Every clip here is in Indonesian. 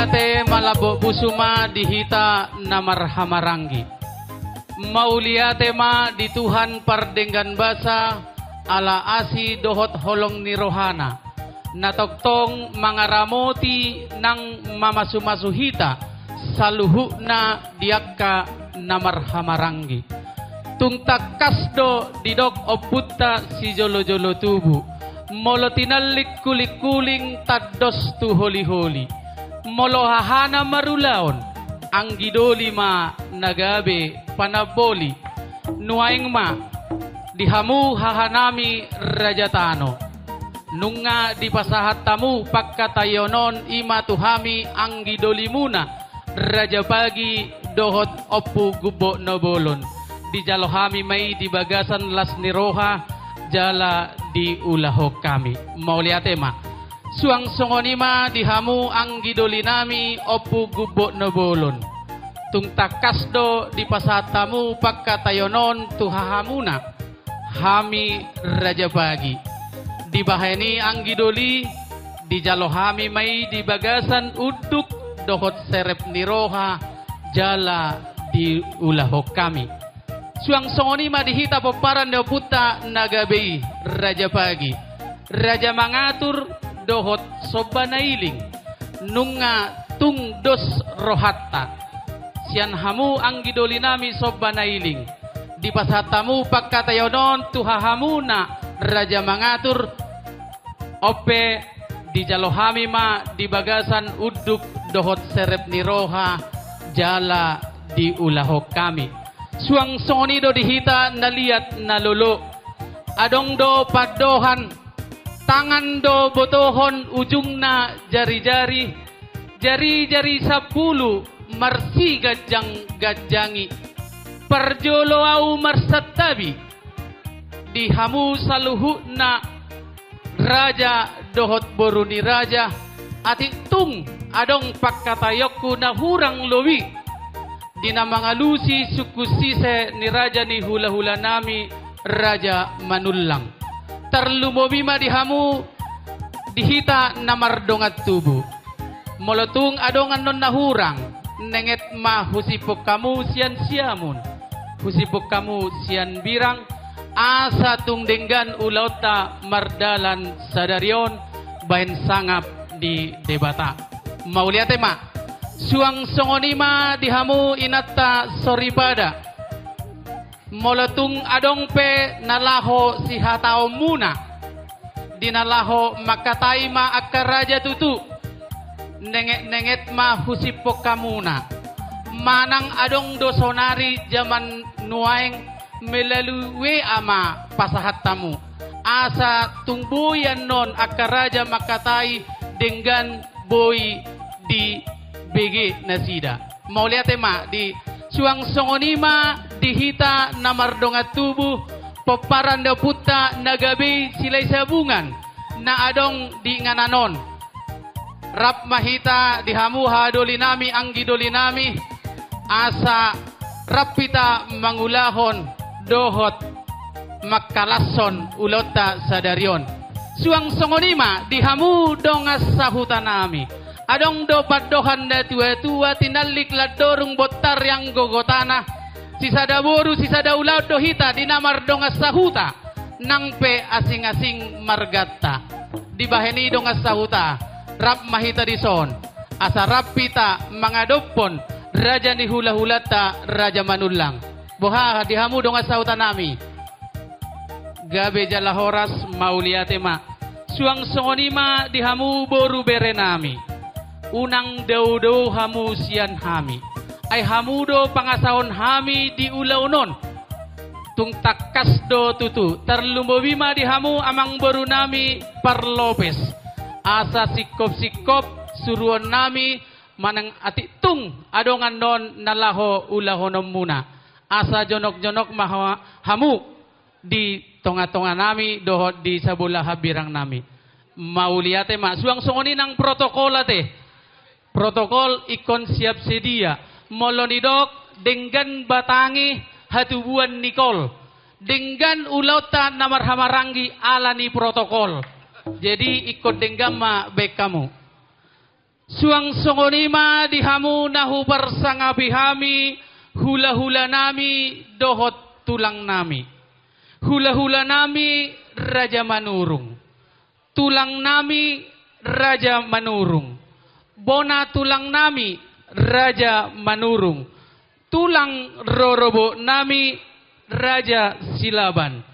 Mauliate malabo busuma dihita namarhamarangi. Mauliate ma di Tuhan pardenggan basa ala asi dohot holong ni rohana. Natogtong mga ramoti ng mamasumasuhita saluhu na diakka namarhamarangi. Tungtak kasdo didok obutta si jolo-jolo tubu. Molo tinalik kulik-kuling taddos tu holi-holi. Molo hahana marulaon ang gidoli ma nagabe panaboli. Nuaing ma dihamu hahanami rajatano. Nunga dipasahat tamu pagkatayonon ima tuhami ang gidoli muna. Raja pagi dohot opu gubo nobolon. Di jalohami may dibagasan las niroha jala di ulahok kami. Mauliate ma. Suang songonima dihamu ang gidoli nami opu gubo nobolon. Tung takasdo di pasatamu pagkatayonon tuhahamuna. Hami raja pagi. Di bahani ang gidoli di jalohami may dibagasan uduk dohot serep niroha jala di ulahok kami. Suang songoni madihita poparan do puta nagabi raja pagi. Raja mangatur dohot sobanailing nunga tung dos rohatta. Sian hamu ang gidoli nami sobanailing. Di pasatamu pagkatayonon tuhahamuna raja mangatur ope di jalohami ma di bagasan uduk dohot serep niroha jala di ulahok kami. Suang sonido dihita naliat nalulu. Adong do padohan. Tangan do botohon ujung na jari-jari. Jari-jari 10 marsi gajang-gajangi. Perjolo au marsatabi. Dihamu saluhu na raja dohot boruni raja. Atitung adong pakkatayokku na hurang lowi. Dina mga lusi sukusise ni raja ni hula-hula nami raja manullang. Terlumomima dihamu dihita namardongat tubu. Molotung adongan non nahurang nenget ma husipok kamu sian siamun. Husipok kamu sian birang asa tungdenggan ulauta mardalan sadarion bahen sangap di debata. Mauliate ma. Suang songonima dihamu inatta soribada. Molotung adong pe nalaho si hatao muna. Dinalaho makatai ma akaraja tutu. Nenget ma husipok kamuna. Manang adong dosonari zaman nuaeng melalui ama pasahat tamu. Asa tungbuyan non akaraja makatai dengan boy di BG nasida. Mauliate ma di suang songonima dihita namardongat tubuh peparan da puta nagabe silay sabungan na adong di ngananon. Rap mahita dihamu hadoli nami ang gidoli nami asa rapita mangulahon dohot makalason ulota sadarion. Suang songonima dihamu dongas sahutan nami. Adong do padohan da tua-tua tinalik ladorung botar yang gogotana. Sisada boru sisada ulaw dohita dinamar dongas sahuta. Nang pe asing-asing margata. Dibaheni dongas sahuta. Rap mahita dison. Asa rapita mangadopon. Raja ni hula-hulata raja manullang. Boha dihamu dongas sahuta nami. Gabe jalahoras mauliate ma. Suang songonima dihamu boru berenami. Unang daw hamu sian hami. Ay hamudo pangasahon hami di ulaunon. Tung takas do tutu. Terlumbobima di hamu amang baru nami parlopes. Asa sikop-sikop suruan nami manang atitung adongan non nalaho ulahonom muna. Asa jonok-jonok maha hamu di tonga-tonga nami dohot di sabulah habirang nami. Mauliate ma. Suang songoni nang protokolate. Protokol ikon siap sedia. Molonidok dengan batangi hatubuan Nikol. Dengan ulauta namarhamarangi alani protokol. Jadi ikon dengan ma baik kamu. Suang songonima dihamu nahu bersangabihami hula-hula nami dohot tulang nami. Hula-hula nami raja manurung. Tulang nami raja manurung. Bona tulang nami raja manurung. Tulang rorobo nami raja silaban.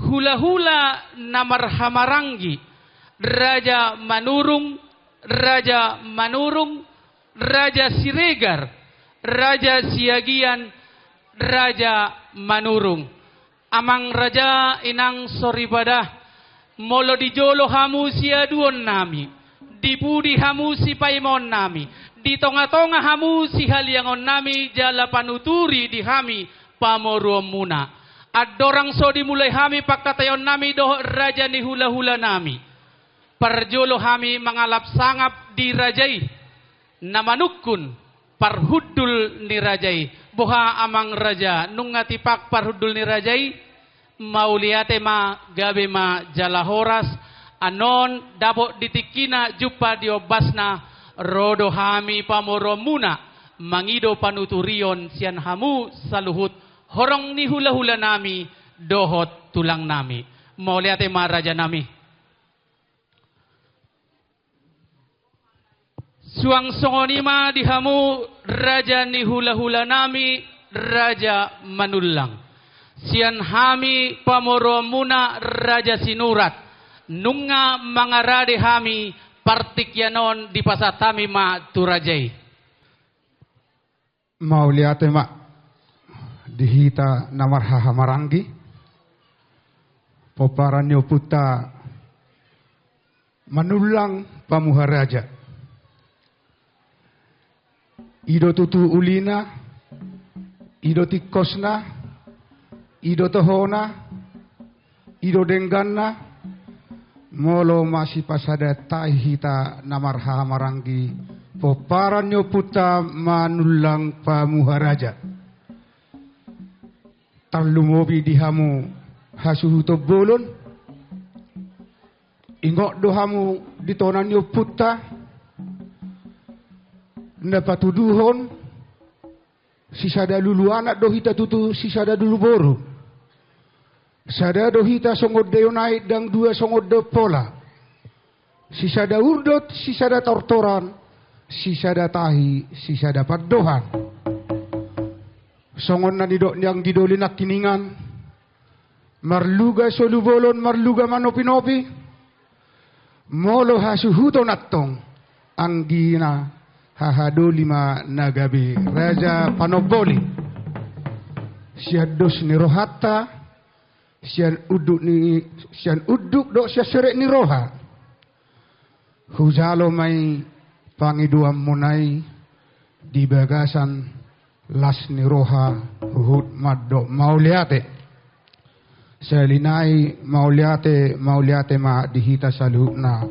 Hula-hula namarhamarangi raja manurung, raja manurung, raja siregar, raja siagian, raja manurung. Amang raja inang soribadah, molo dijolo hamu siaduon nami, dibudi hamu si paimon nami, di tonga-tonga hamu si haliangon nami, jala panuturi di hami pamoruom muna. Adorang so dimulai hami pakatayon nami doh raja ni hula-hula nami. Parjolo hami mangalap sangap di rajai, namanukun parhudul ni rajai. Boha amang raja nungatipak parhudul ni rajai, mauliate ma gabe ma jalahoras, anon dapok ditikina jupa diobasna, rodo hami pamoromuna, mangido panuturion sian hamu saluhut, horong ni hula-hula nami, dohot tulang nami. Mauliate ma raja nami. Suang songonima dihamu raja ni hula-hula nami raja manulang. Sian hami pamoromuna raja sinurat. Nunga mangarade hami partikyanon di pasatami ma turajay. Mauliate ma dihita namarhaha marangi. Poparanyo puta manulang pamuharaja. Ido tutu ulina, ido tikosna, ido tohona, ido dengganna, molo masih pasada tahita namarha marangi, poparanyo puta manulang pamuharaja. Talumobi dihamu hasuhuto bolon, ingok dohamu ditonanyo puta, napatuduhon sisada lulu anak dohita tutu sisada dulu boru sada dohita songod deonai dang dua songod de pola sisada urdot sisada tortoran sisada tahi sisada padohan songon na didok yang didolinak kiningan marluga solubolon marluga manopi-nopi molo hasuhuto nattong anggina hahado lima nagabe raja panoboli siados ni rohata sian uduk do sia serek ni roha hujalo mai pangiduam munai di bagasan las ni roha hud maddo mauliate selinai mauliate ma dihita saluhna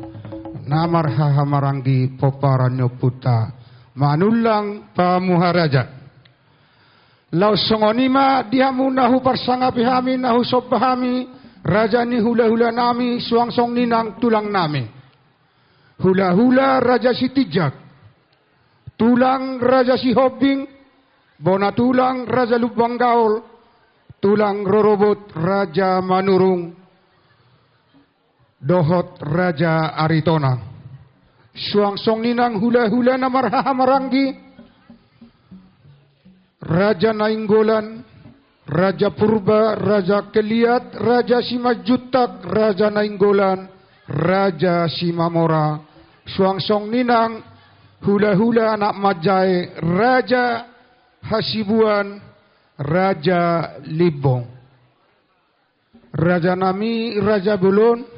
namar hahamarangi poparanyo puta manulang pamuharaja. Lau songonima dihamu nahu parsangapi hami nahu sobbahami raja ni hula-hula nami suangsong ninang tulang nami. Hula-hula raja si tijak, tulang raja si hobing, bona tulang raja lubang gaul, tulang rorobot raja manurung, dohot raja aritona. Suangsong ninang hula-hula namarha marangi, raja nainggolan, raja purba, raja keliat, raja simajutak, raja nainggolan, raja simamora. Suangsong ninang hula-hula anak majai, raja hasibuan, raja libong. Raja nami, raja bolon,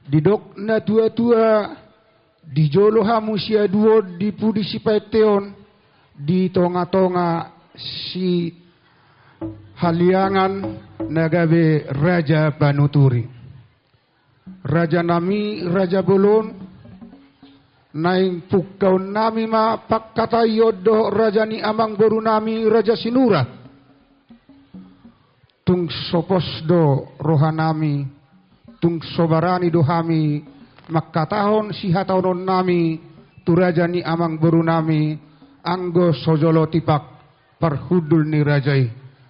didok na tua-tua, di jolo hamu sia duo di pudi si paeteon di tonga-tonga si haliangan nagabe raja panuturi raja nami raja bolon naing pukau nami ma pakkata yodo raja ni amang boru nami raja sinura tung sopos do rohanami tung sobarani do hami makatahon si hataunon nami turajani amang buru nami anggo sojolo tipak parhudul ni rajai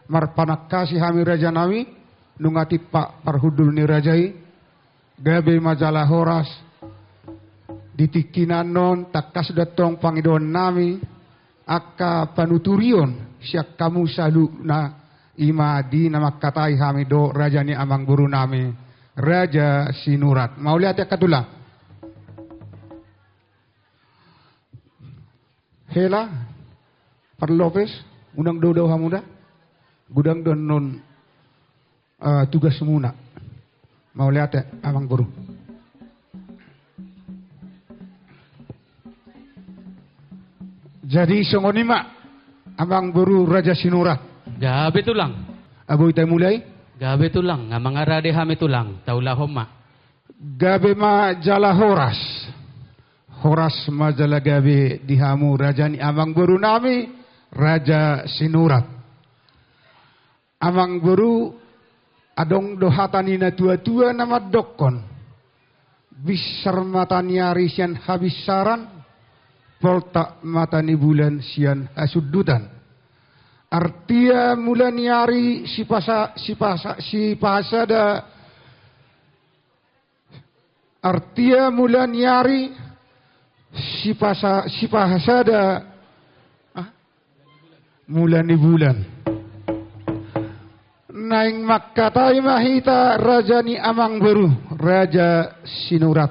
marpanak kasih hami raja nami nungati pak parhudul ni rajai gabe majalah horas ditikinan non takas datong pangidon nami akka panuturion siak kamu salu na ima di nama katai hami do raja ni amang buru nami Raja Sinurat. Mau lihat ya katulang? Hela Parlopes unang dodaw hamuda gudang don non tugas muna. Mau lihat ya amang buru? Jadi songonima amang buru Raja Sinurat. Gabi tulang. Aboy tayo mulai. Gabi tulang. Nga mga rade hami tulang. Taula homa. Gabi ma jala horas. Horas ma jala gabi dihamu raja ni amang buru nami Raja Sinurat. Amang buru adong dohatani na tua-tua nama dokon. Bisar matani arisian habis saran. Poltak matani bulan sian asudutan. Artia mulaniari si pasada artia mulaniari si pasada mulani bulan naing makkatai mahita raja ni amang buru Raja Sinurat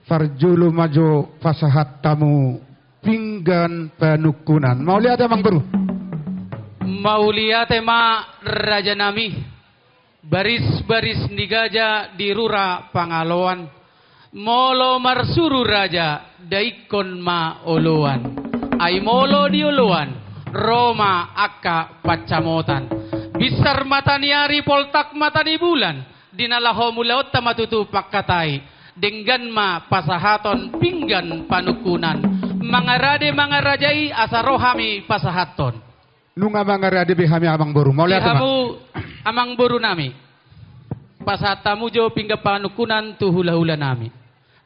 farjulu majo pasahat tamu pinggan panukunan. Mau lihat amang buru? Mau lihat ma raja nami baris-baris nigaja di rura pangaloan molo marsuru raja daikon ma oloan ay molo di oloan Roma akka pacamotan bisar matani ari poltak matani bulan dinalaho mulaot tamatutu pakkatai denggan ma pasahaton pinggan panukunan mangarade mangarajai asarohami pasahaton nunga mangarade behami amang buru. Mau lihat Ihamu amang buru nami. Pasatamu jo pingga panukunan tu hula-hula nami.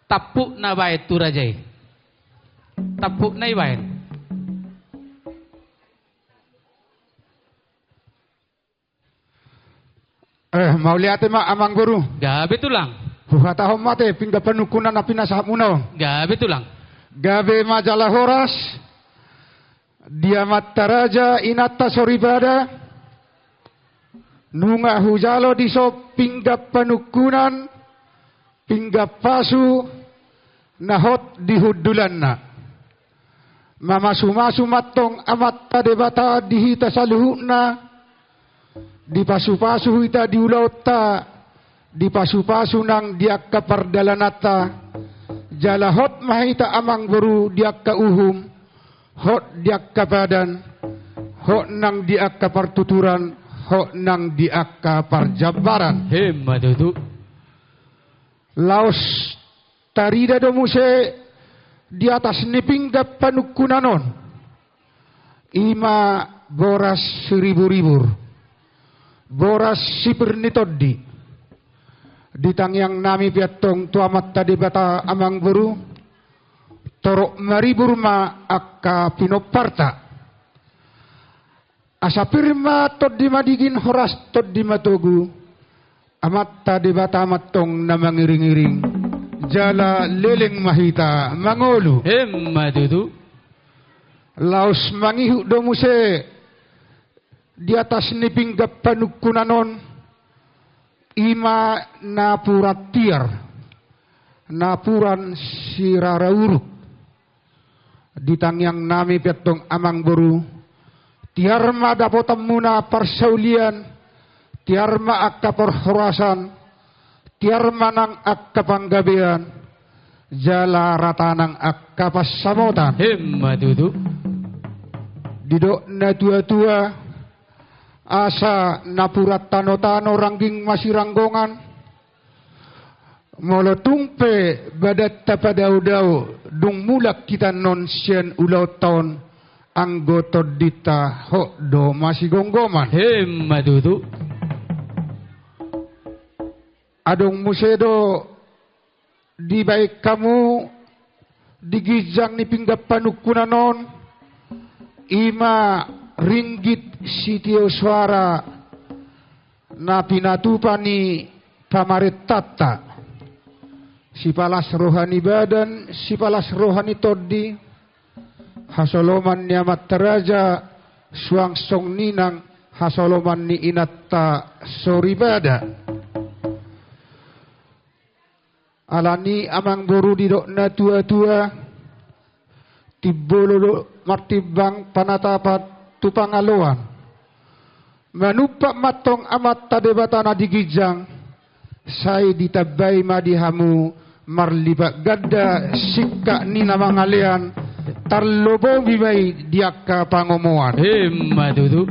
Tapuk na bayat tu rajai. Tapuk na ibayat. Mau lihat ma amang buru. Gabi tulang. Huhatahom mate pingga panukunan api nasahap muno. Gabi tulang. Gabe majalah horas. Dia mata raja inata soribada nunga hujalo di so pinggap panukunan pinggap pasu nahot di hudulan na mamasu-masu matong amat tadebata dihita saluhuna di pasu-pasu hita di ulauta di pasu-pasu nang diakka pardalanata jalahot mahita amang buru diakka uhum hot diak kapadan, hot nang diak kapartuturan, hot nang diak kaparjabaran. Hematutu. Laos tarida domuse di atas nipingga panukunanon. Ima boras seribu-ribur. Boras sipernitodi. Ditangyang nami piatong tuamat tadi bata amang buru. Torok mariburma akka pinoparta. Asa pirma tod di madigin horas tod di matogu. Amat tadi bata matong na mangiring-iring. Jala leleng mahita mangolu. Hematutu. Laos mangihu domuse di atas nipinggap panukunanon. Ima napuratiar. Napuran sirarauruk. Ditangyang nami petong amang buru tiarma dapotam muna parsaulian tiarma akka perhorasan tiarma nang akka panggabean jala ratanang akka pasamotan Hematutu. didok na tua-tua asa napurat tano-tano rangging masiranggongan molo tumpe badat tapadau-dau dung mulak kita non sian ulau taon anggoto dita ho do masih gonggoman. Hematutu. Adong musedo di baik kamu digijang ni pinggap panukunanon ima ringgit sitio suara na pinatupan ni pamaritata si palas rohani badan si palas rohani toddi hasoloman ni amat teraja suang song ninang hasoloman ni inatta soribada alani amang boru di dokna tua-tua tibololo martibang panatapat tupangaloan manupak matong amat tadebatana digijang say ditabay madihamu marlibak gadda sikka ni namangalian tarlobo bimay diakka pangomoan madudu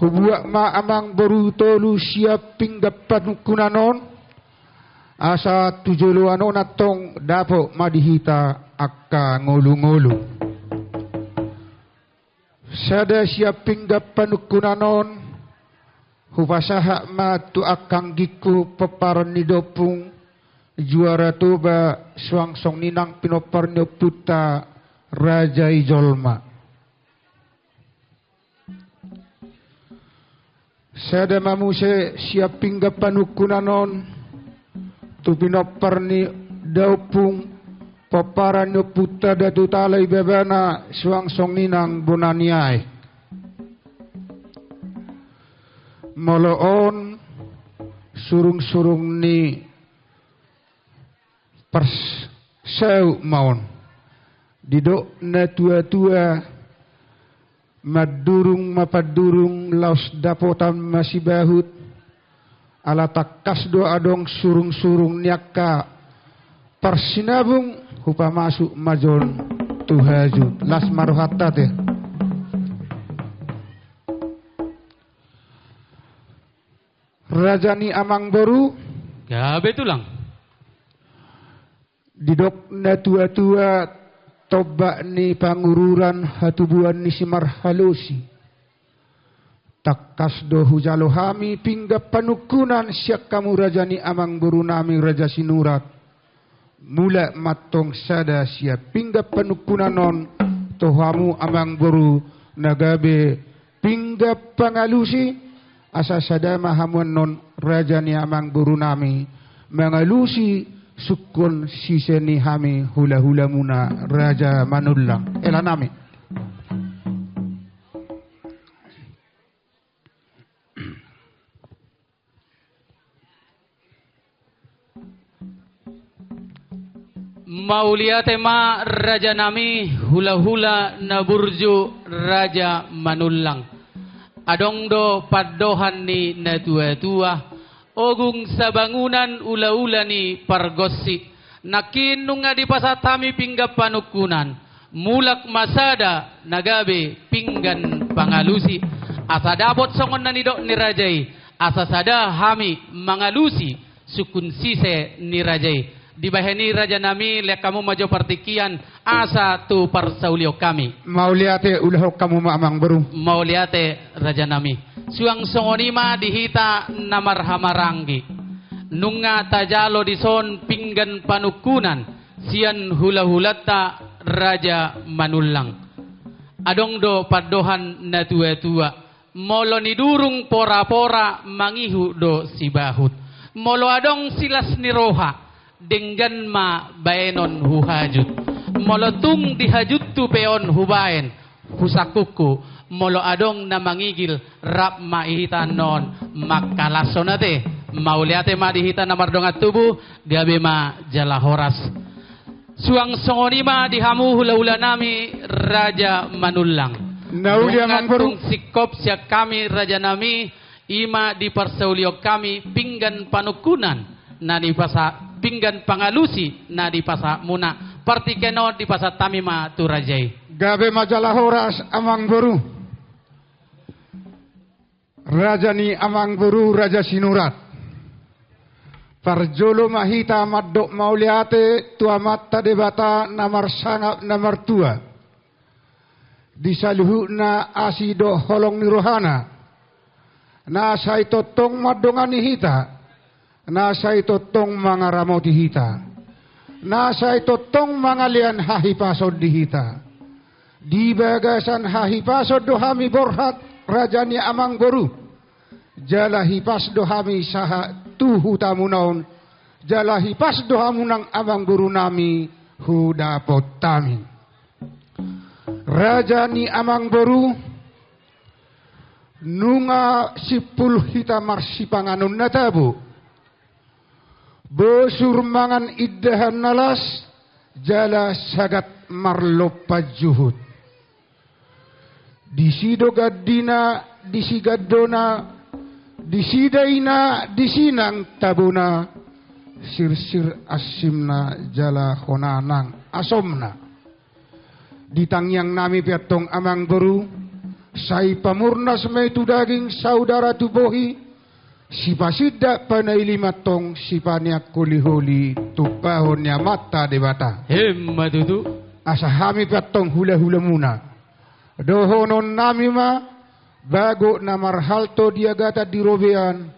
hubuak ma amang boru tolu siap pinggapan kunanon asa tujolo ano natong dapo madihita akka ngulu-ngulu sada siap pinggapan kunanon hupasaha ma tu akang giku peparan ni dopung juara toba suangsong ninang pinoparnyo puta raja ijolma sada mamuse siap pinggapan kunanon tu pinoparni dopung peparan nyo puta datu talay bebana suangsong ninang bunaniay moloon surung-surung ni persew maon didok na tua-tua madurung mapadurung laos dapotan masibahut ala takas do adong surung-surung niaka persinabung hupa masuk majon tuhajud las maruhatta teh rajani amang boru gabe tulang didok na tua-tua toba ni pangururan hatubuan ni simar halusi takas do hujalo hami pinggap panukunan siak kamu rajani amang boru nami raja sinurat mula matong sada siap pinggap panukunan non tohamu amang boru nagabe pinggap pangalusi asa sada mahamuan non rajani amang boru nami mengalusi sukun siseni hami hula-hula muna raja manullang elanami Mauliate ma raja nami hula-hula na burju raja manullang adong do paddohan ni na tua-tua ogung sa bangunan ula-ula ni pargosi nakinung nga di pasatami pinggap panukunan mulak masada nagabe pinggan pangalusi asa dabot songon na nidok ni rajai asa sada hami mangalusi sukun sise ni rajai dibaheni raja nami lek kamu majo partikian asa tu parsaulio kami mauliate ulahok kamu maamang baru mauliate raja nami suang songonima dihita namarhamarangi nunga tajalo dison pinggan panukunan sian hula-hulata raja manullang adong do paddohan na tua-tua molo nidurung pora-pora mangihu do sibahut molo adong silas ni roha dengan ma baenon huhajut molotung dihajut tu peon hubaen husakuku molo adong na mangigil rap maihita non makalasonate mauliate ma dihita na mardongat tubuh gabe ma jalahoras suang songonima dihamu hula-hula nami raja manullang naulia mangbaru sikop siak kami raja nami ima di parsaulio kami pinggan panukunan na di pasa pinggan pangalusi na di pasa muna partikeno di pasa tamima tu rajai gabe majalah horas amang baru raja ni amang baru raja sinurat parjolo mahita maddok mauliate tua matta debata namar sangap namar tua disaluhuna asido holong nirohana na saitotong madongan hita na saitotong mangaramoti hita nasa itotong mangalian hahipasod dihita. Di bagasan hahipasod dohami borhat rajani amang boru. Jala hipas dohami saha tuhu tamunaon. Jala hipas dohamunang amang boru nami hudapot tami. Rajani amang boru nunga sipul hita marsipanganon natabu. Bosur mangan iddahan nalas jala sagat marlopa juhud. Disido gaddina disigaddona disidaina disinang tabuna sirsir asimna jala honanang asomna. Ditangyang nami piatong amang beru sai pamurnas metu daging saudara tubohi si pasida panai limatong si paniak kuliholi tupahonnya mata debata Matutu. asa hami piatong hula-hula muna dohonon nami ma bago na marhalto diagata dirobean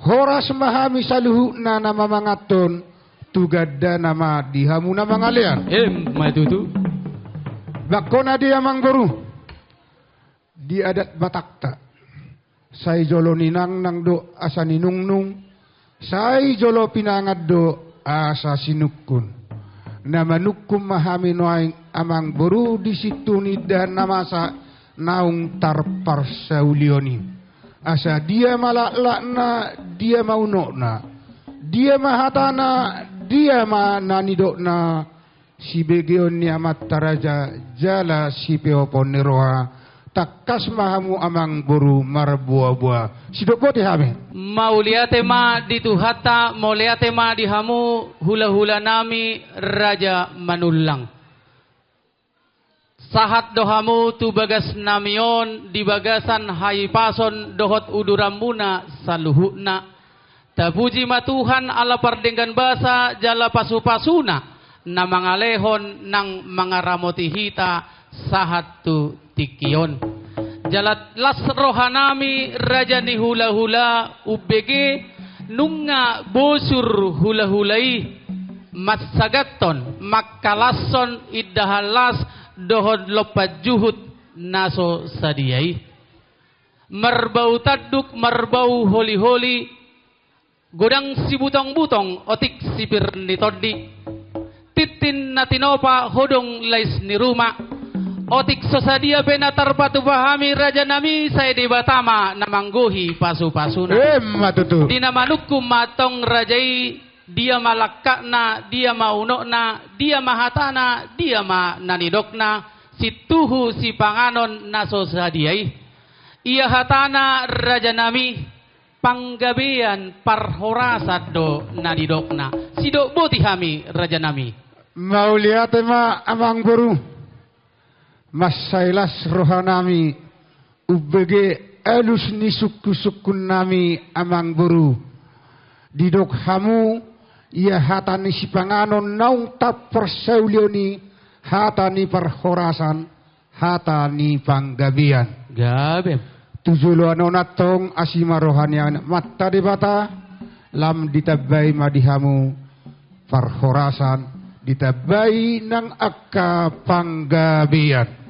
horas mahami saluhu na nama mangaton tugadda nama dihamu na mangalian Matutu. bakona dia mangguru di adat Batakta sai jolo ninang nang do asa ninungnung sai jolo pinangad do asa sinukun nama nukum mahami noaing amang boru di situ nidan namasa naung tarpar saulioni asa dia malaklakna dia maunokna dia mahatana dia mananidokna si begeon ni amat taraja jala si peopon niroha takas mahamu amang buru marbuah-buah sidok bote hame Mauliate ma dituhata mauliate ma dihamu hula-hula nami raja manulang. Sahat dohamu tu bagas namion di bagasan haipason dohot uduramuna saluhuna. Tapuji matuhan ala pardenggan basa jala pasu-pasuna na mangalehon nang mangaramoti hita sahat tu tikion. Jalat las rohanami raja ni hula-hula ubege nunga bosur hula-hulai matsagaton makkalason iddahalas dohod lopat juhud naso sadiai marbau taduk marbau holi-holi godang si butong-butong otik sipir nitodi titin natinopa hodong lais ni rumah otik sosadia benatar patu pahami raja nami saya di Batama namanggohi pasu-pasuna matutu dina manukum matong rajai dia malakakna dia maunokna dia mahatana dia mananidokna situhu si panganon naso sadiai ia hatana raja nami panggabean parhorasat do nanidokna sidok boti hami raja nami mauliate ma amang buru masailas rohanami ubege alus ni suku-sukun nami amang buru didok hamu ia hatani si panganon naung tap persaulioni hatani perhorasan hatani panggabian gabe tujulo anonatong asima rohanian matta debata lam ditabai madihamu perhorasan ditabai nang akka panggabian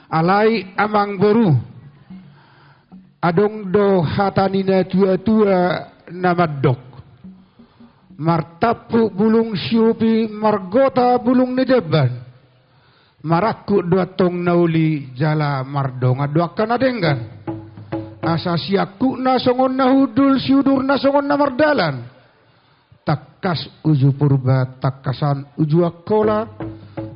alai amang boru adong do hatanina tua-tua namadok martapu bulung siupi margota bulung nedeban marakku duatong nauli jala mardonga duakan adenggan asa siaku nasongon nahudul siudur nasongon namardalan takas uju purba takasan uju akola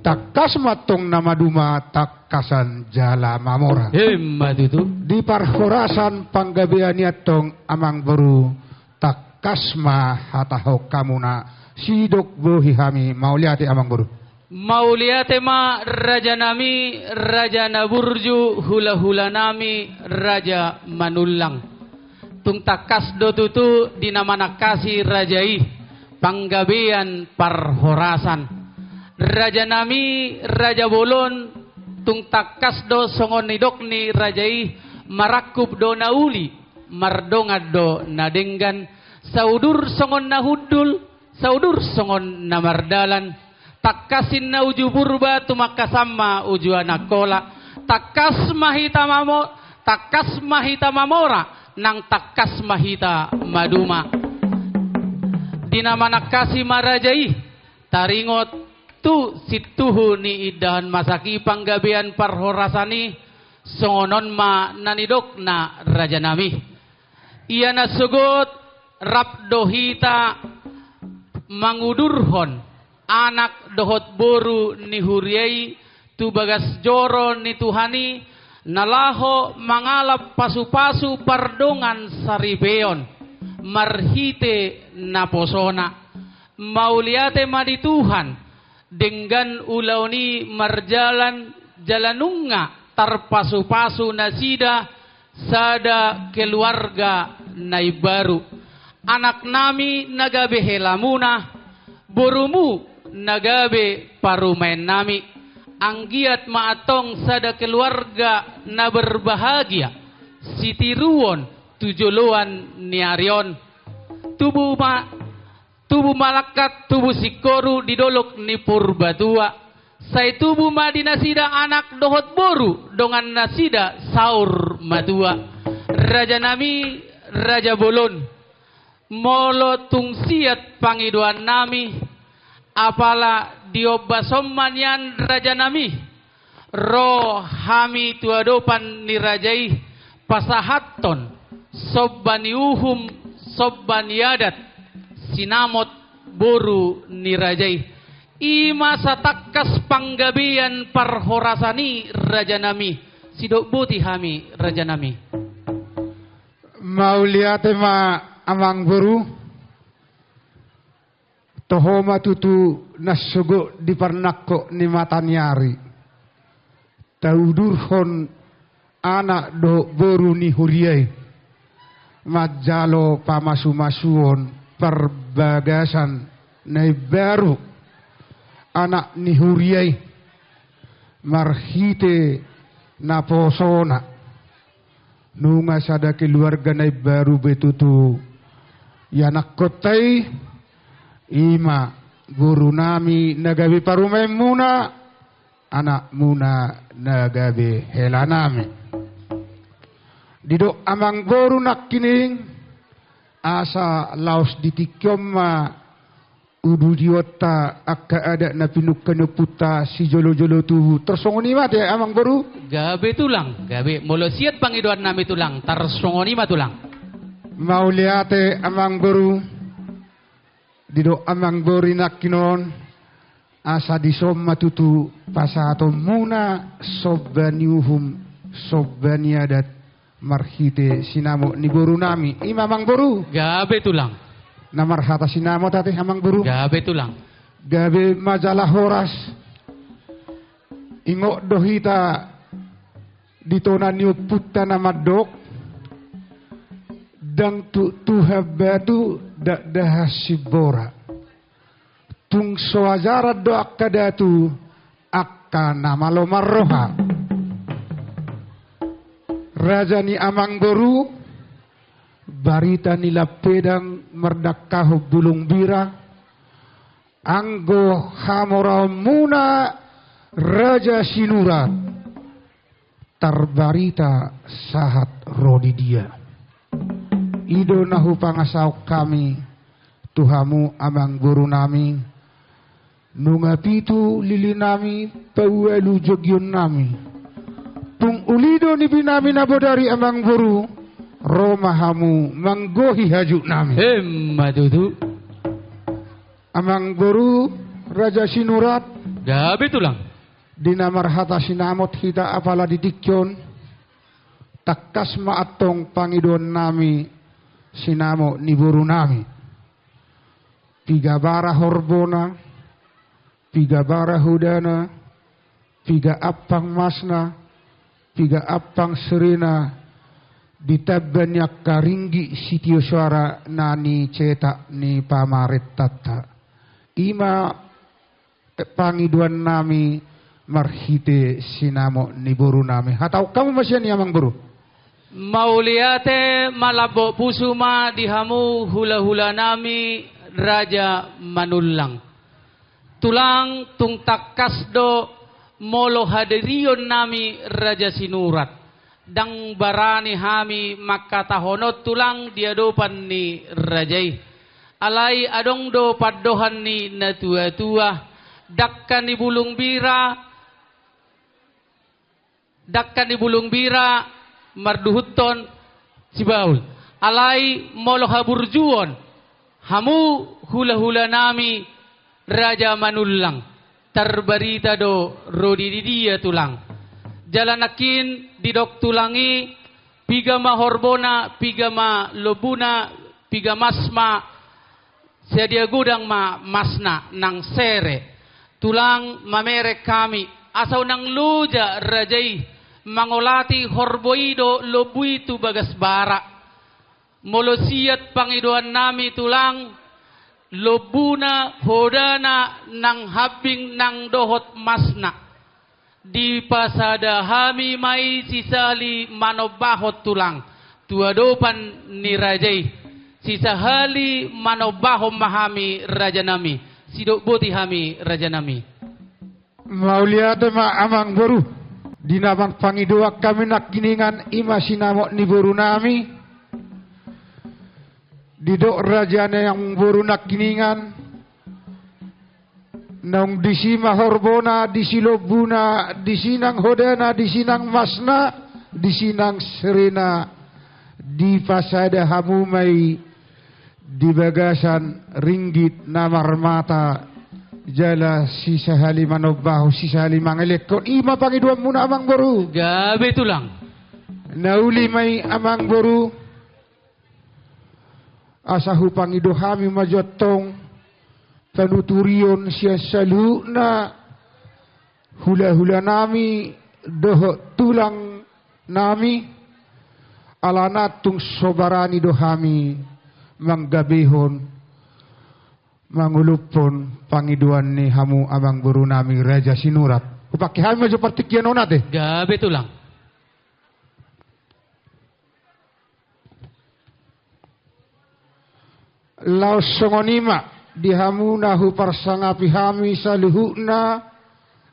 takas matong namaduma takasan jala mamora matutu di parhorasan panggabeaniatong amang baru takasma hataho kamuna sidok bohi hami mauliate amang baru mauliate ma raja nami raja naburju hula-hula nami raja manulang tung takas do tutu dinamanakasi rajai panggabean parhorasan raja nami raja bolon tung takas do songon nidokni rajai marakup do nauli mardongad do nadenggan saudur songon nahudul saudur songon namardalan takasin na uju burba tumakasama uju anakola takas mahita mamora nang takas mahita maduma dinamanakasi marajai taringot tu situhu ni idahan masaki panggabian parhorasani songonon ma nanidok na raja nami iya nasugot rapdohita mangudurhon anak dohot boru ni huriai tu bagas joro ni tuhani nalaho mangalap pasu-pasu pardongan saribeon marhite naposona mauliate madi Tuhan dengan ulauni marjalan jalanunga tarpasu-pasu nasida sada keluarga naibaru anak nami nagabe helamuna borumu nagabe parumain nami anggiat maatong sada keluarga na berbahagia sitiruon tujuluan niarion tubuh malakat tubuh sikoru didolok ni purbatua sai tubuh madi nasida anak dohot boru dongan nasida saur matua raja nami raja bolon molo tungsiat pangiduan nami apala diobasomanyan raja nami rohami tuadopan ni rajai pasahaton sobbaniuhum sobbaniadat sinamot boru ni rajai ima satakas panggabian parhorasani raja nami sidok buti hami raja nami mauliate ma amang boru tohoma tutu nasugo di parnakko ni matanyari taudurhon anak do boru ni huriai majalo pamasu-masuon perbagasan nai baru anak ni huriai marhite naposona nunga sada keluarga nai baru betutu yanak kotai ima guru nami nagabe parumai muna anak muna nagabe helanami didok amang boru nakkining asa laos ditikyom ma udu diota akka ada na pinukkan puta si jolo-jolo tu tersongoni mati amang boru gabe tulang gabe molosiat pangiduan nami tulang tersongoni ma tulang mauliate amang boru didok amang bori nakkinon asa disom matutu pasato muna sobbaniuhum sobbaniadat marhite sinamo ni boru nami imamang boru gabe tulang namarhata sinamo tati amang boru gabe tulang gabe majalah horas ingok dohita ditona niu putta namadok dang tuhabatu dahasibora tung soazara do akadatu akka namalo marroha raja ni amang boru barita nila pedang merdakaho bulung bira anggo hamora muna raja sinura tarbarita sahat rodi dia ido nahu pangasaw kami tuhamu amang guru nami nungapitu lili nami pawelu jogyon nami tung ulido ni binami nabodari amang guru romahamu manggohi haju nami madudu amang guru raja sinurat gabe tulang dinamarhata sinamot hita apala didikyon takas maatong pangidon nami sinamo ni buru nami piga bara horbona piga bara hudana piga apang masna piga apang serena ditabbanyak karinggi sitio suara nani cetak ni pamaret tata ima pangiduan nami marhite sinamo ni buru nami hatau kamu masih ni amang buru mauliate malabo pusuma dihamu hula-hula nami Raja Manulang. Tulang tung takasdo molo hadirion nami Raja Sinurat. Dang barani hami makatahonot tulang diadopan ni Rajai. Alai adong do paddohan ni natua-tua. Dakkan di bulung bira marduhuton si baul. Alai molo haburjuon hamu hula-hula nami Raja Manulang. Terbarita do rodi di dia tulang. Jalanakin didok tulangi pigama horbona, pigama lobuna, pigamasma sedia gudang ma masna nang sere. Tulang mamerek kami asau nang luja Rajai mangolati horboido lobuitu bagas bara. Molosiat pangidoan nami tulang lobuna hodana nang habing nang dohot masna. Di pasada hami mai sisali manobahot tulang. Tuadopan ni Rajai. Sisahali manobahom mahami Raja nami. Sidok boti hami Raja nami. Mauliate ma amang boru. Dinamang pangidoak kami nak kiningan ima sinamok ni boru nami. Didok rajane yang boru nak kiningan. Nang disima horbona, disilobuna, disinang hodana, disinang masna, disinang serena. Di pasada hamumai. Di bagasan ringgit namar mata jala sisa hali manobahu sisa hali mangelekon ima pangiduan muna amang boru gabe tulang nauli mai amang boru asahu pangido hami majotong tanuturion sia saluna hula-hula nami doh tulang nami alanatung sobarani dohami manggabihon mangulupon pangiduan ni hamu abang guru nami Raja Sinurat upaki hami maju partikian onate gabe tulang laos songonima di hamu nahu parsangapi hami saluhuna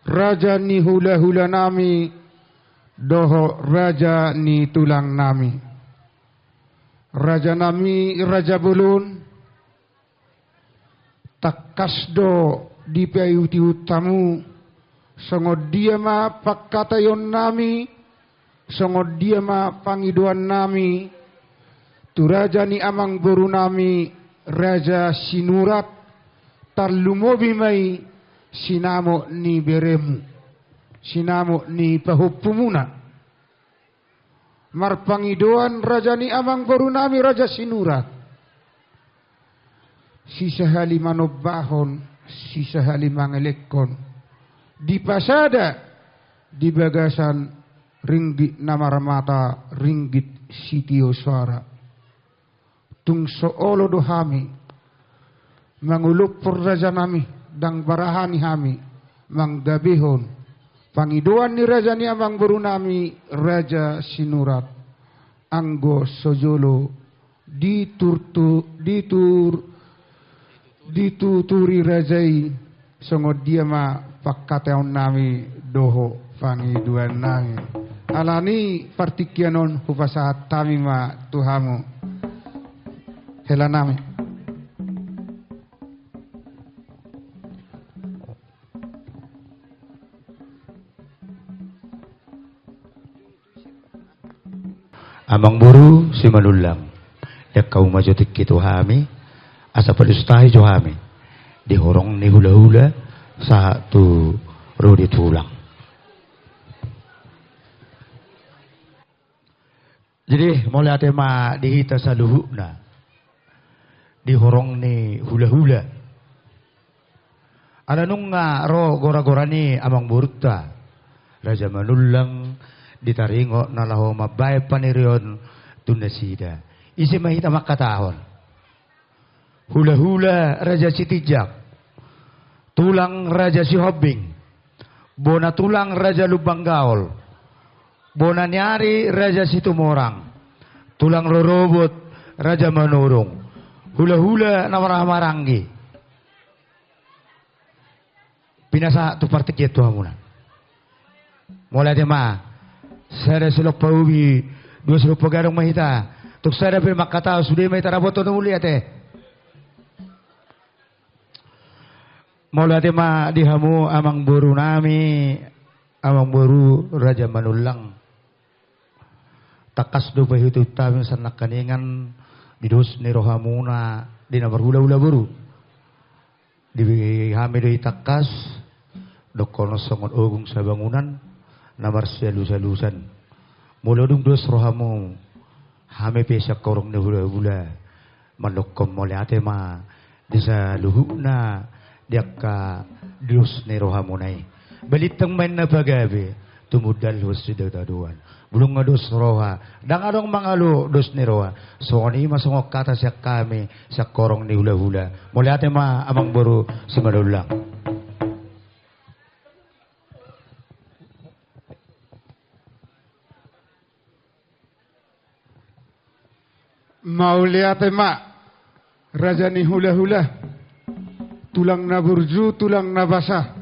Raja ni hula-hula nami doho Raja ni tulang nami Raja nami Raja Bulun takasdo di payuti utamu sangod dia ma pakkatayon nami sangod dia ma pangiduan nami tu raja ni amang guru nami Raja Sinurat tarlumobi mai sinamo ni beremu sinamo ni pahupumuna marpangidoan raja ni amang baru nami Raja Sinurat. Sisa hali manobahon, sisa hali mangelekon. Di pasada, di bagasan ringgit namaramata, ringgit sitio suara. Tung soolo dohami, mangulup por raja nami, dang barahani hami, manggabihon. Pangiduan ni raja ni amang baru nami Raja Sinurat anggo sojolo dituturi rajai songod dia ma pakkateon nami doho pangiduan nami alani partikianon hupasahat tami ma tuhamu hela nami Amang buru si Manulang yak kau majotik kitu hami asa padustahi jo hami dihorong ni hula-hula sa tu rodi tulang. Jadi mulai ate ma dihita sa luhuna dihorong ni hula-hula ala nung nga ro gora-gora ni amang burta Raja Manulang ditaringo na laho mabay panirion tunasida. Isi mahita makatahon. Hula-hula Raja Sitijak. Tulang Raja Sihobing. Bona tulang Raja Lubanggaol. Bona nyari Raja Situmorang. Tulang Rorobot Raja Manurung. hula-hula namaranggi. Pinasa tu partik ya Tuhan muna. Mulai tema, saya silok paubi, dua silok pagarong mahita. Tuk saya bil makata sudah mahita raboto na muli ate. Mulai tema dihamu amang buru nami, amang buru Raja Manulang. Takas do pahitu tamin sanak kaningan didos ni rohamuna di namar hula-hula buru. Di hami do itakas dokono songon ogung sa bangunan namar salusan mulodung dos rohamu hami pesa korong na hula-hula malokom mole ate ma disa luhuna diakka dos ni rohamunay balitang main na pagabi tumudal hos sidadaduan bulong nga dos roha dang adong mangalo dos ni roha so ni masungok kata siya kami sa korong ni hula-hula mole ate ma amang buru si Manulang. Mauliate mak Raja ni hula-hula tulang na burju tulang na basah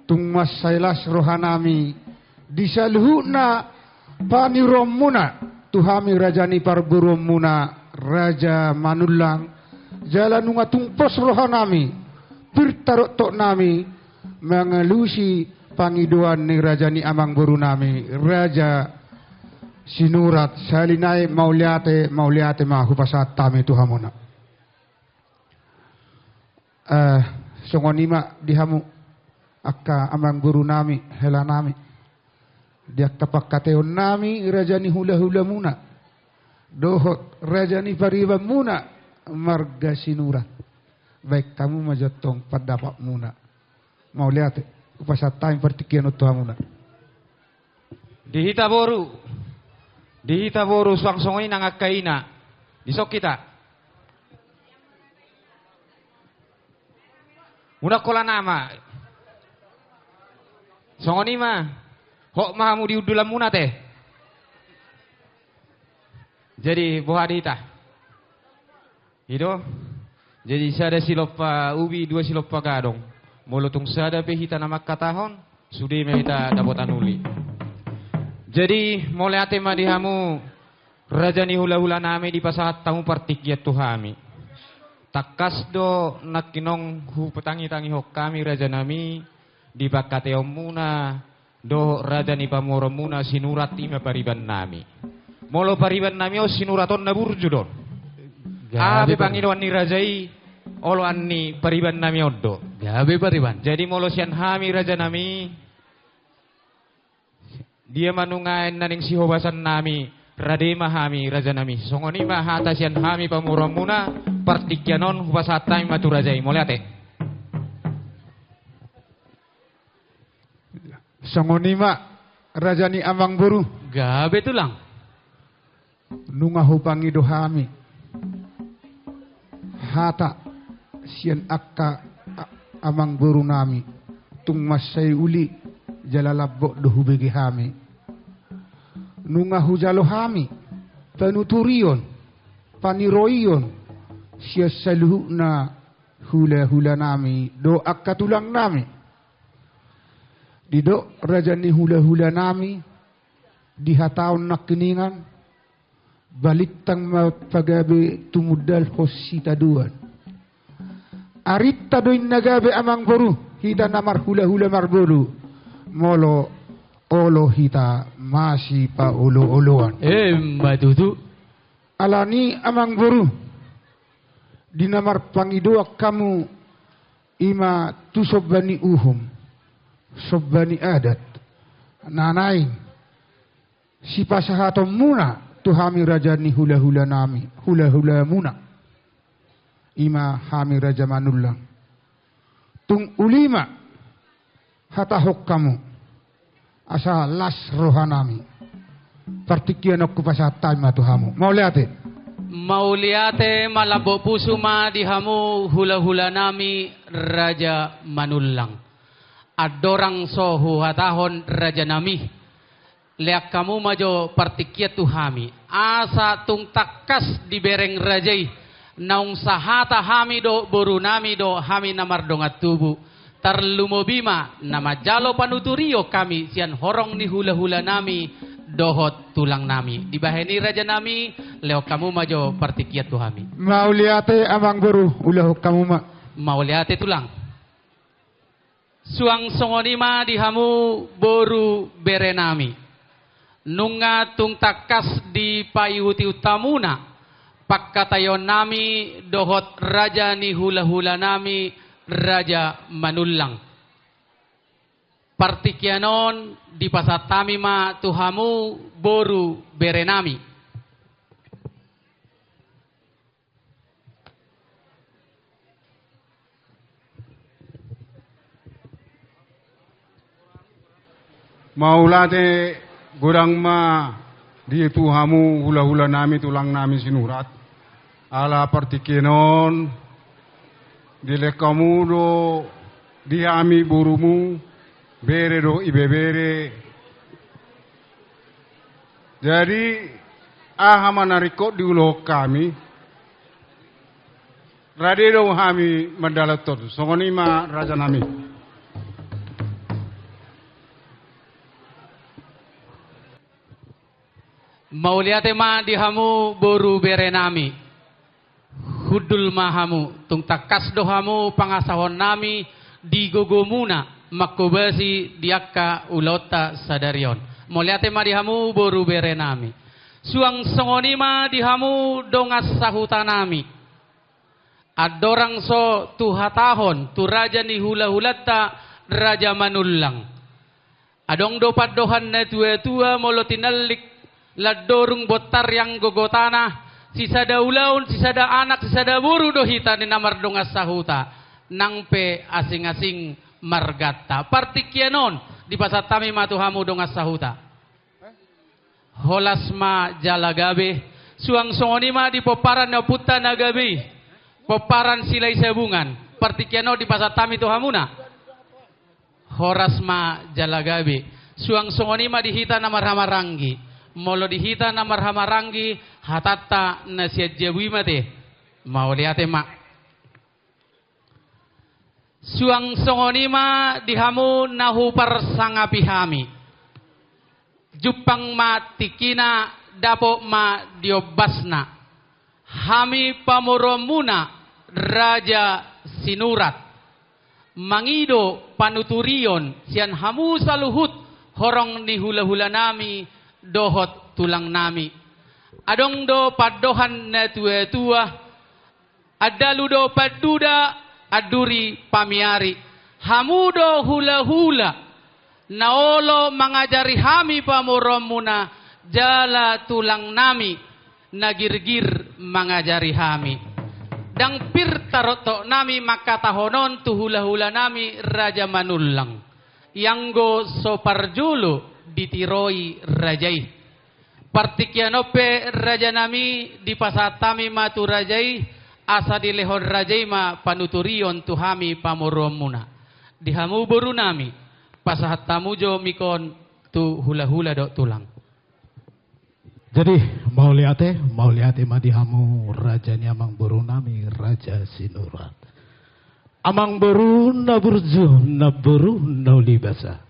tung mas sailas rohanami disalhu na panirom muna tuhami Raja ni parburom muna Raja Manulang jalan nunga tungpos rohanami pirtarok tok nami mengelusi pangiduan ni Raja ni amang buru nami Raja Sinurat salinay mauliate mahupasat tami tuhamuna. Songonima dihamu akka amang guru nami hela nami. Diak tapak kateon nami Raja ni hula-hula muna. Dohot Raja ni pariba muna marga Sinurat. Baik kamu majotong padapak muna. Mauliate upasat tami partikian tuhamuna. Dihita boru suang-songoni nangakaina. Disok kita. Muna kola nama. Songoni mah. Hok mahamu diudulan muna teh. Jadi boha dihita. Itu. Jadi sada silopa ubi dua silopa gadong. Molotung sada pehita nama katahon. Sudi mehita dapotan uli. Jadi mulai ate madihamu Raja ni hula-hula nami di pasahat tamu partikyat tuhami. Takas do nakinong hu petangi-tangi hok kami Raja nami di bakateom muna do Raja ni pamorom muna sinurat ima pariban nami. Molo pariban nami o sinuraton na burju don. Abe panginuan ni Rajai olo anni pariban nami oddo. Gabe pariban. Jadi molo sian hami Raja nami dia manungain naning sihobasan nami rade mahami Raja nami songoni mahata sian hami pamuram muna partikyanon hubasatay matu Rajai moliate Songoni mak Raja ni amang buru Gabe tulang. nunga hupangi dohami hata sian akka amang buru nami tung masay uli jalalabok dohu begi hami nunga hujalo hami panuturion paniroion sia saluhu na hula-hula nami do akka tulang nami dido Raja ni hula-hula nami dihataon nakiningan baliktang mapagabe tumudal hosita duan arita doin nagabe amang boru hita namar hula-hula marbolu molo olo hita masih pa olo-oloan. Mbak Tutu. Alani amang buru dinamar pangidoak kamu ima tu sobbani uhum sobbani adat nanai si pasahatom muna tuhami Raja ni hula-hula nami hula-hula muna ima hami Raja Manulang tung ulima hatahok kamu asa las rohanami partikian aku pasatay matuhamu Mauliate malabo puso ma dihamu hula-hula nami Raja Manulang. Adorang sohu hatahon Raja nami. Leak kamu majo partikiat tuhami. Asa tung takas di bereng Rajai. naung sahata hami do boru nami do hami namardongat tubu tarlumobima nama jalo panuturio kami sian horong ni hula-hula nami dohot tulang nami dibaheni raja nami leo kamu majo partikiat tu hami Mauliate amang boru ulah kamu ma. mauliate tulang suang songonima dihamu boru berenami nunga tung takas di payuti utamuna pakkatayon nami dohot raja ni hula-hula nami raja manullang partikianon di pasatami ma tuhamu boru berenami Maulate gurang ma di tuhamu hula-hula nami tulang nami sinurat ala partikianon dile kamu do diami burumu bere do ibebere jadi aha manariko di ulo kami radero hami mandalatot songonima raja nami mauliate ma dihamu boru berenami hudul mahamu tung takas dohamu pangasahon nami di gogomuna makobasi diakka ulota sadarion mauliate ma dihamu boru berenami suang songonima dihamu dongas sahutanami adorang so tuhatahon tu raja ni hula-hulata raja manullang adong dopat dohan na tua-tua molotinalik ladorung botar yang gogotana sisada ulaun sisada anak sisada buru dohita ni namar dongas sahuta nangpe asing-asing margata partikianon di pasatami matuhamu dongas sahuta holasma jalagabe suang songonima di poparan na puta nagabe poparan silai sabungan partikiano di pasatami tuhamuna horasma jalagabe suang songonima dihita namar hamarangi molo dihita namar hamarangi hatata nasiat jawimate mauliate ma suang songonima dihamu nahu persangapihami jupang ma tikina dapo ma diobasna hami pamoromuna raja sinurat mangido panuturion sian hamu saluhut horong ni hula-hula nami dohot tulang nami adong do padohan na tua-tua adalu do paduda aduri pamiari hamudo hula-hula naolo mangajari hami pamoromuna jala tulang nami nagirgir mangajari hami dang pir taroto nami makatahonon tu hula-hula nami raja manullang yanggo soparjulu ditiroi rajai partikianope raja nami di pasatami matu rajai asa di lehon rajai ma panuturion tuhami pamoromuna dihamu boru nami pasahat tamujo mikon tu hula-hula do tulang jadi mauliate madihamu rajanya amang boru nami raja sinurat amang boru naburju naboru naulibasa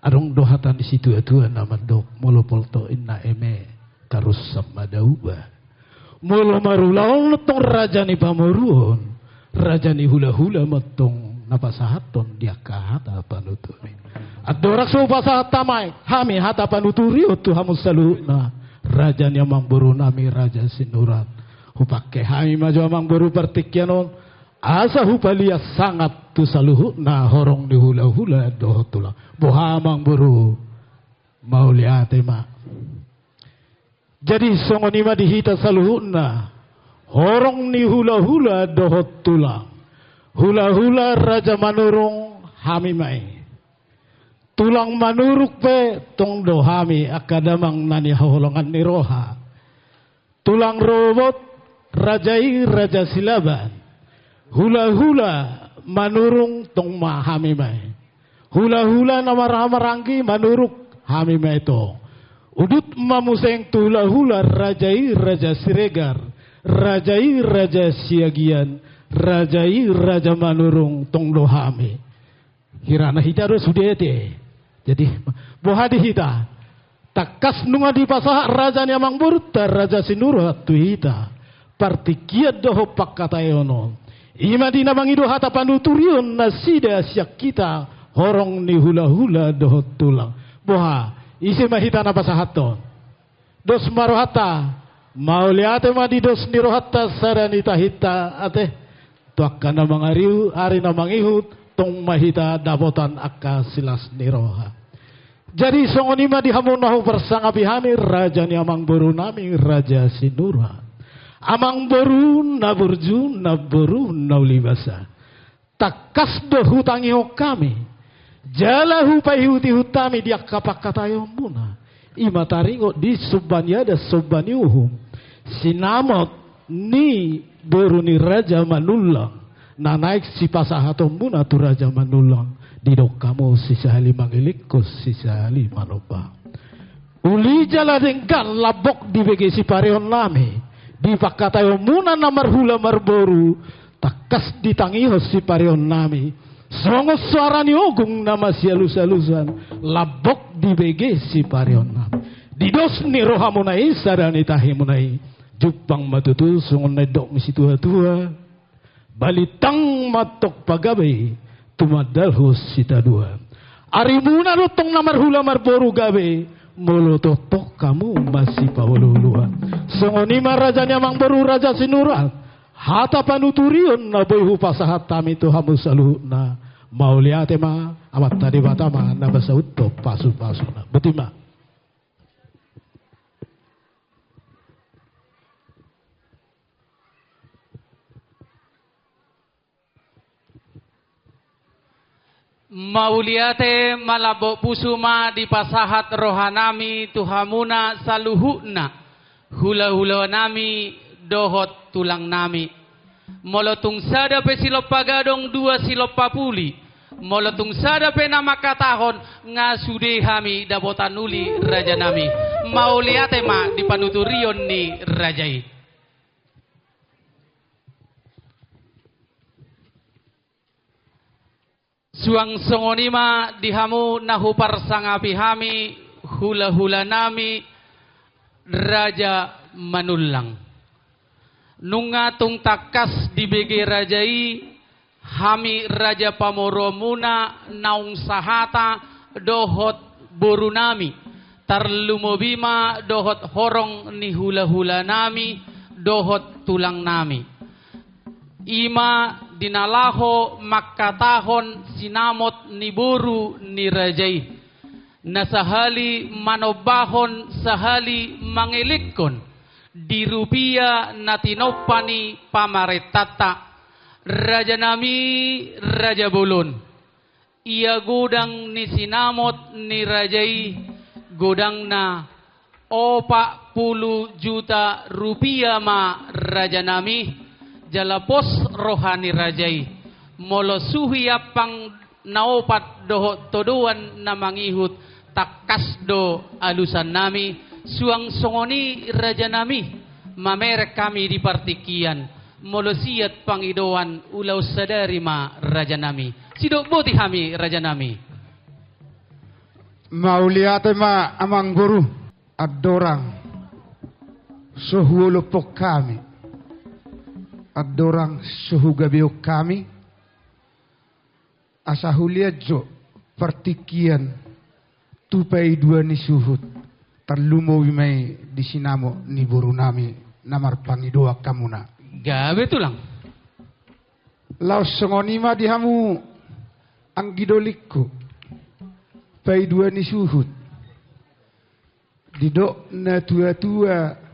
arong dohatan di situ atua nama dok molo polto inna eme karus sama dauba molo marulaon tong raja ni pamoruon raja ni hula-hula matong napasahaton dia kahata panuturi adorak so pasahat tamai hami hata panuturi otu hamus saluna raja ni amang boru nami raja sinurat hupake hami maju amang boru partikianon asa hupalia sangat tu saluhu na horong di hula-hula dohotula bohamang buru mauliate ma jadi songonima dihita saluhu na horong ni hula-hula dohotula hula-hula raja manurung hami mai tulang manuruk pe tong dohami akadamang nani holongan ni roha tulang robot rajai raja silaban hula-hula manurung tong mahami mai hula-hula namar-hamaranggi manuruk hami mai to udut mamuseng tu hula-hula rajai raja siregar rajai raja siagian, rajai raja manurung tong lohame. Hirana hita ro sudete. Jadi bohadi hita. Takas nunga di pasah raja nyamang burta raja sinurhat tu hita. Partikiat doho pakkatayono. Ima di namang ido hata panuturion nasida siak kita horong ni hula-hula doho tulang. Boha isi mahita na pasahaton. Dos marohata mau liate ma di dos nirohata saranita hita ate. Tuakka namang ariu ari namang ihut tong mahita dapotan akka silas niroha. Jadi songonima dihamunahu bersangapi hami raja ni amang boru nami raja sinura. Amang boru naburju naboru naulibasa. Takas do hutangi ho kami. Jalahu pai huti hutami dia kapak katayo muna. Imataringo di subanya ada subaniuhum. Sinamot ni boru ni raja manulang. Na naik si pasahato muna tu raja manulang. Didok kamu sisahali mangilikos sisahali manoba. Uli jala dengkan labok di begi si pareon nami. Di pakatayo muna na marhula marboru. Takas ditangiho si pareon nami. Songo suara ni ogung nama si alus-alusan. Labok di begi si pareon nami. Didos ni roha munai sarani tahi munai. Jupang matutu songon nedok misi tua-tua. Balitang matok pagabe. Tumadalhus sita dua. Arimuna rutong namar hula marboru gabe. Molototok kamu masih pawululuan. Songonima raja nyamang boru raja sinural. Hata panuturion na boyhu pasahat tami tu hamu saluh na. Mauliate ma amat tadi batama na basa utop pasu-pasu na. Betima. Mauliate malabo pusuma di pasahat rohanami tuhamuna saluhuna hula-hula nami dohot tulang nami molotung sada pe silopagadong dua silopapuli molotung sada pe nama katahon ngasude hami dabotanuli raja nami mauliate ma di panuturion ni rajai. Suang songonima dihamu nahupar sangapi hami hula-hula nami raja manulang. Nungatung takas di bege rajai hami raja pamoromuna naung sahata dohot boru nami. Tarlumobima dohot horong ni hula-hula nami dohot tulang nami. Ima dinalaho makatahon sinamot ni boru ni rajai. Nasahali manobahon sahali mangilikon. Di rupiah natinopani pamaretata. Raja nami raja bulun. Ia godang ni sinamot ni rajai. Godang na 40 juta rupiah ma raja nami. Jalapos rohani rajai molo suhi apang naopat doho todoan na mangihut takas do alusan nami suang songoni raja nami mamerek kami di partikian molo siat pangidoan ulau sadari ma raja nami sidok boti kami raja nami. Mauliate ma amang guru adorang suhulupok kami. Adorang suhu gabiok kami asahuliat jo partikian tupai dua ni suhut terlumo wimai di sinamo ni boru nami namar pangidoa kamuna gabe tulang laos songonima dihamu ang gidolikku pai dua ni suhut didok na tua-tua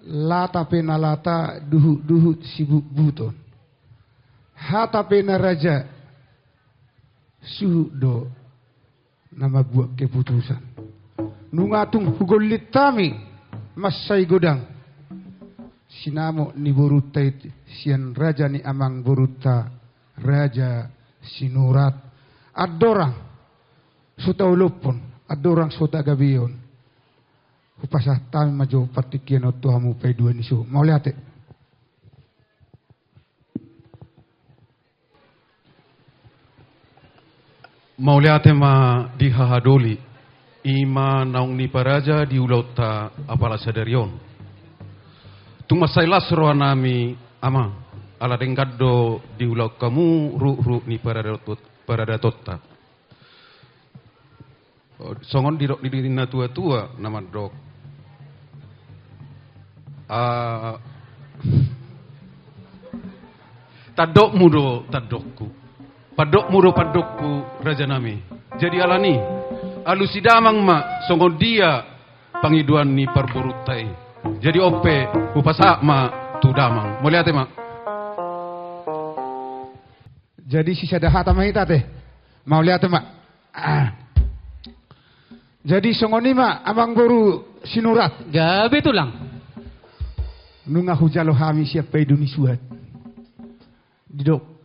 lata pena lata duhut sibuk buton hata pena raja suhu do nama buat keputusan nungatung hugolit tami masai godang sinamo ni boruta sian raja ni amang boruta raja sinurat adorang suta ulupon adorang suta gabion Hupasah tami majo patikian o tuhamu pay dua nisu. Mau lihat Mauliate ma di hahadoli, ima naung ni paraja di ulauta apala sadarion. Tumasailas roa nami ama, ala dengkado di ulau kamu ru ni paradatotta. Songon dirok di dina tua nama dok. Tadok mudo tadokku. Padok muro padokku raja nami. Jadi alani alusidamang ma songon dia pangiduan ni parburutai. Jadi ope upasa ma tu damang. Mau lihat ma? Jadi sisa dahata mahita teh. Mau lihat ma? Jadi songoni ma amang boru sinurat. Gabe tulang. Nunga hujalo hami siap pay duni suat. Didok.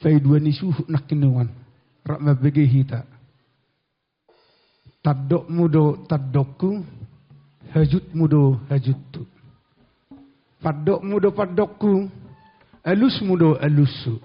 Pay dua nisu nak kinuan. Rak mabege hita. Tadok mudo tadokku. Hajut mudo hajuttu. Padok mudo padokku. Alus mudo alusu.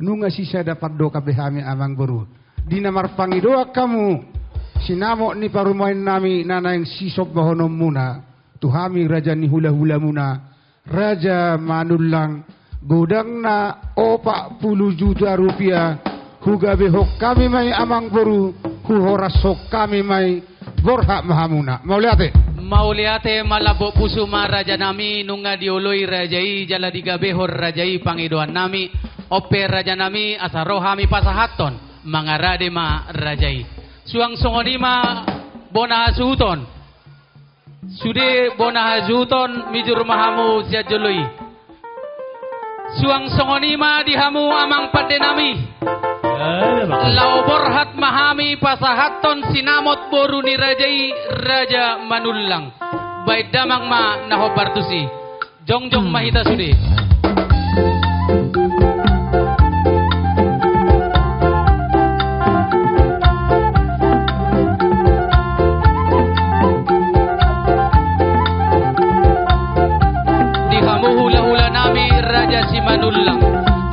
Nunga sisa da padok kabehami amang boru. Dina marpangi doa kamu. Sinamok ni parumain nami nana yang sisop bahonom muna. Tuhami raja ni hula-hula muna. Raja manulang. Godang na 40 juta rupiah. Hugabe hok kami may amang boru. Huhoras hok kami may borha mahamuna. Mauliate. Mauliate malabo puso ma raja nami nunga diuloy rajai jala digabehor rajai pangidoan nami. Ope raja nami asarohami pasahaton. Mangarade ma rajai. Suang songonima bona hasuton. Sude bona hasuton mijur mahamu siya joloy. Suang songonima dihamu amang padenami. Lau borhat mahami pasahaton sinamot boru ni rajai raja manulang. Baik damang ma nahobartusi. Jongjong mahita sude. Manulang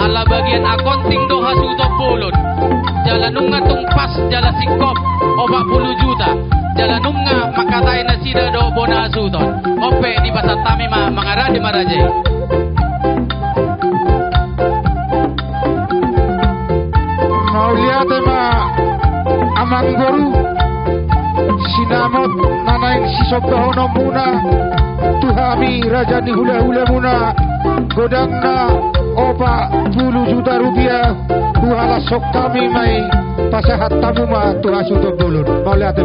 ala bagian akonting do hasuto pulon jala nunga tungpas jala sikop 40 juta jala nunga makatai na sida do bona hasuton ope di pasat tami ma mangaradi marajay Mau lihat ma amang boru sinamot nanaing sisop bahonom muna. Tuhami raja ni hula-hula muna. Godang na 40 juta rupiah. Huhala sok kami may pasahat tamu ma tuhasuto bulun. Mau lihat